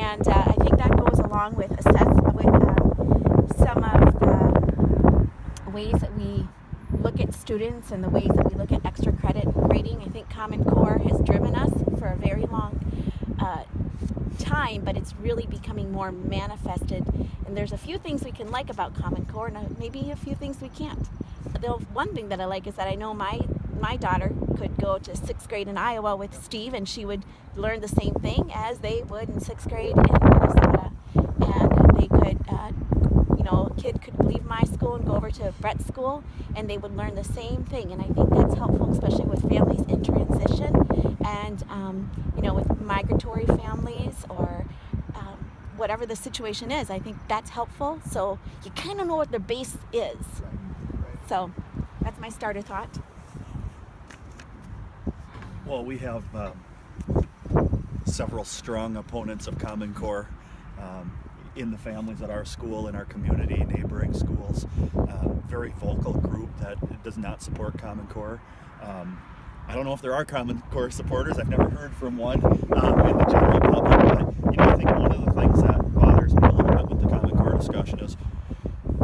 And I think that goes along with some of the ways that we look at students and the ways that we look at extra credit grading. I think Common Core has driven us for a very long time, but it's really becoming more manifested. And there's a few things we can like about Common Core, and maybe a few things we can't. The one thing that I like is that I know my daughter could go to 6th grade in Iowa with Steve, and she would learn the same thing as they would in 6th grade in Minnesota. And they could, a kid could leave my school and go over to Brett's school, and they would learn the same thing. And I think that's helpful, especially with families in transition, and with migratory families or whatever the situation is. I think that's helpful. So you kind of know what their base is. So that's my starter thought. Well, we have several strong opponents of Common Core in the families at our school, in our community, neighboring schools. Very vocal group that does not support Common Core. I don't know if there are Common Core supporters. I've never heard from one in the general public, but I think one of the things that bothers me a little bit with the Common Core discussion is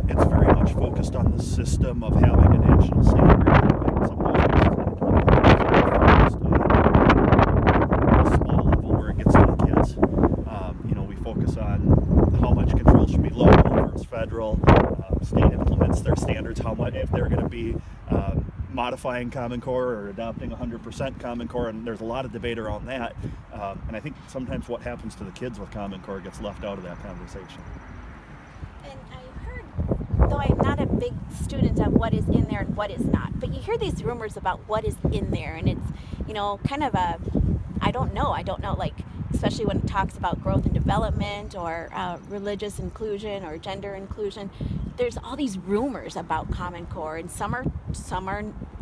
it's very much focused on the system of having a national standard. Some of those focused on a small level where it gets to the kids. We focus on how much control should be local versus federal. State implements their standards, how much, if they're going to be modifying Common Core or adopting 100% Common Core, and there's a lot of debate around that. And I think sometimes what happens to the kids with Common Core gets left out of that conversation. And I heard, though I'm not a big student of what is in there and what is not, but you hear these rumors about what is in there, and it's, kind of I don't know, like, especially when it talks about growth and development or religious inclusion or gender inclusion. There's all these rumors about Common Core, and some are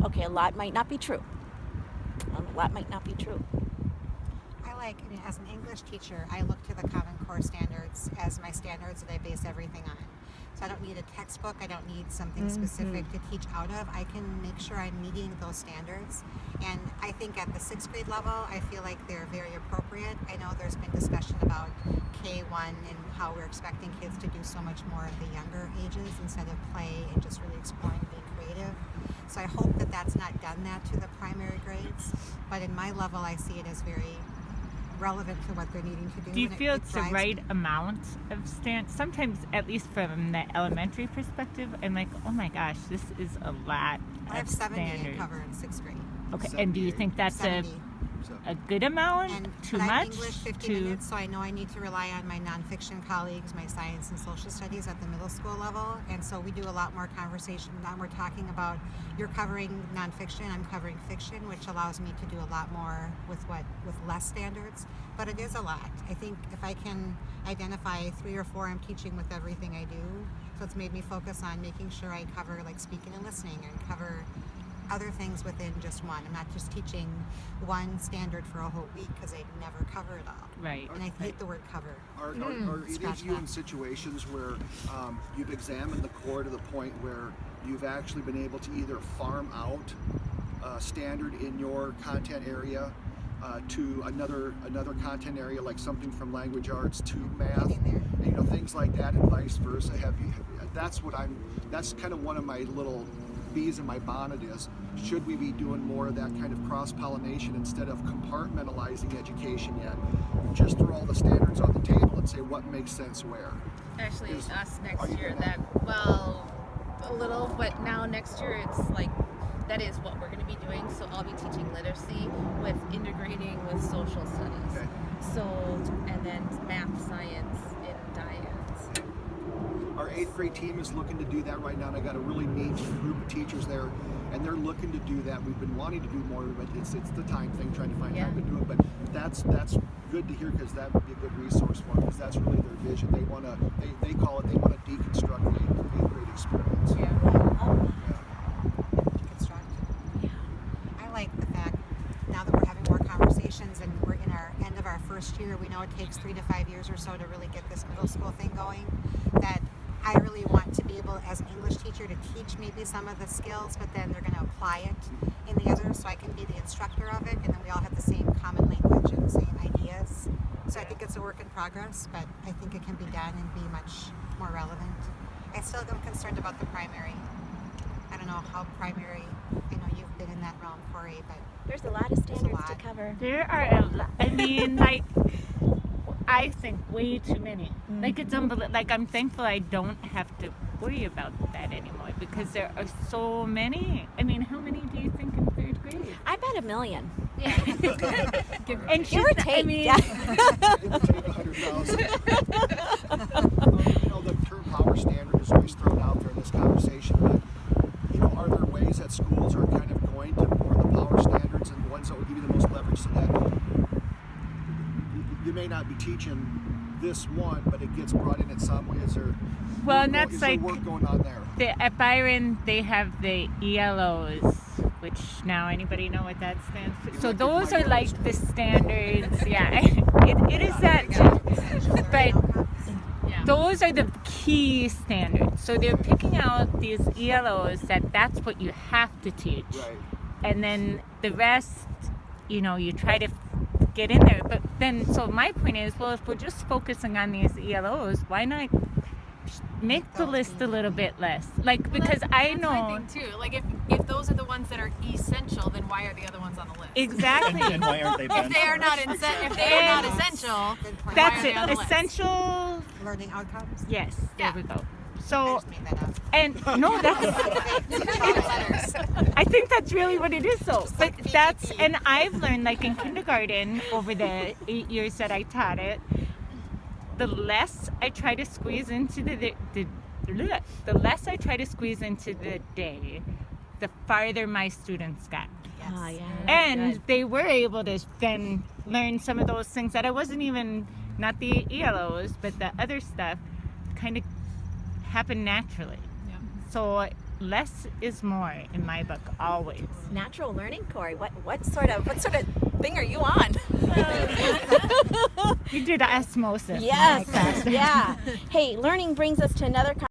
okay, a lot might not be true. As an English teacher, I look to the Common Core standards as my standards that I base everything on. So I don't need a textbook, I don't need something specific to teach out of. I can make sure I'm meeting those standards. And I think at the 6th grade level, I feel like they're very appropriate. I know there's been discussion about K1 and how we're expecting kids to do so much more at the younger ages instead of play and just really exploring and being creative. So I hope that that's not done that to the primary grades. But in my level, I see it as very relevant to what they're needing to do. Do you feel it's the right amount of sometimes, at least from the elementary perspective, I'm like, oh my gosh, this is a lot I have of 78 standards. cover in 6th grade. Okay, and do you think that's 70. a good amount? Too but I'm much? English 50 minutes, so I know I need to rely on my nonfiction colleagues, my science and social studies at the middle school level, and so we do a lot more conversation. Now we're talking about, you're covering nonfiction, I'm covering fiction, which allows me to do a lot more with less standards, but it is a lot. I think if I can identify 3 or 4 I'm teaching with everything I do, so it's made me focus on making sure I cover like speaking and listening and cover other things within just one. I'm not just teaching one standard for a whole week because I never cover it all. Right. And I hate the word cover. Are either of you in situations where you've examined the core to the point where you've actually been able to either farm out a standard in your content area to another content area, like something from language arts to math, and, things like that, and vice versa? That's kind of one of my little bees in my bonnet is, should we be doing more of that kind of cross-pollination instead of compartmentalizing education yet? Just throw all the standards on the table and say what makes sense where. Actually, us next year, a little, but now next year it's like, that is what we're going to be doing. So I'll be teaching literacy with integrating with social studies. Okay. So, and then math, science, and diets. Our 8th grade team is looking to do that right now, and I got a really neat group of teachers there, and they're looking to do that. We've been wanting to do more, but it's the time thing, trying to find time to do it. But that's good to hear, because that would be a good resource for them, because that's really their vision. They want to deconstruct the 8th grade experience. Deconstruct. Yeah. I like the fact now that we're having more conversations and we're in our end of our first year, we know it takes 3 to 5 years or so to really get this middle school thing going, that I really want to be able, as an English teacher, to teach maybe some of the skills, but then they're going to apply it in the others, so I can be the instructor of it, and then we all have the same common language and the same ideas. So I think it's a work in progress, but I think it can be done and be much more relevant. I still am concerned about the primary. I don't know how primary, I know you've been in that realm, Corey, but There's a lot of standards to lot. cover. There are a lot. I mean, like, I think way too many. Like, it's unbelievable. Like, I'm thankful I don't have to worry about that anymore because there are so many. I mean, how many do you think in third grade? I bet 1 million. Yeah. And Give or take. I mean, Yeah. It would take 100,000. You know, the term power standard is always thrown out there in this conversation, but you know, are there ways that schools are kind of going to more the power standards and the ones that will give you the most leverage so that you may not be teaching this one, but it gets brought in some way? Is there well, work and that's is there like work going on there? at Byron, they have the ELOs, which now anybody know what that stands for? So those are like the standards. Yeah, it is that too. But Yeah. those are the key standards. So they're picking out these ELOs that's what you have to teach. Right. And then the rest, you know, you try to get in there. But then, so my point is, well, if we're just focusing on these ELOs, why not make the list a little bit less? Like, because I That's know my thing too. Like if those are the ones that are essential, then why are the other ones on the list? exactly. And why aren't they If they are not benchmarks? if they are not Yes. essential, good point. That's Why are they on it. the list? Essential. Learning outcomes. Yes. Yeah. There we go. I So just made that up. and no, that's. Letters. I think that's really what it is, though. But that's, and I've learned, like in kindergarten, over the 8 years that I taught it, the less I try to squeeze into the less I try to squeeze into the day, the farther my students got. Yes. Oh, yeah. And Good. they were able to then learn some of those things that I wasn't even, not the ELOs, but the other stuff kind of happened naturally. Yeah. So less is more in my book, always. Natural learning, Corey. What sort of thing are you on? You did osmosis. Yes. Yeah. Hey, learning brings us to another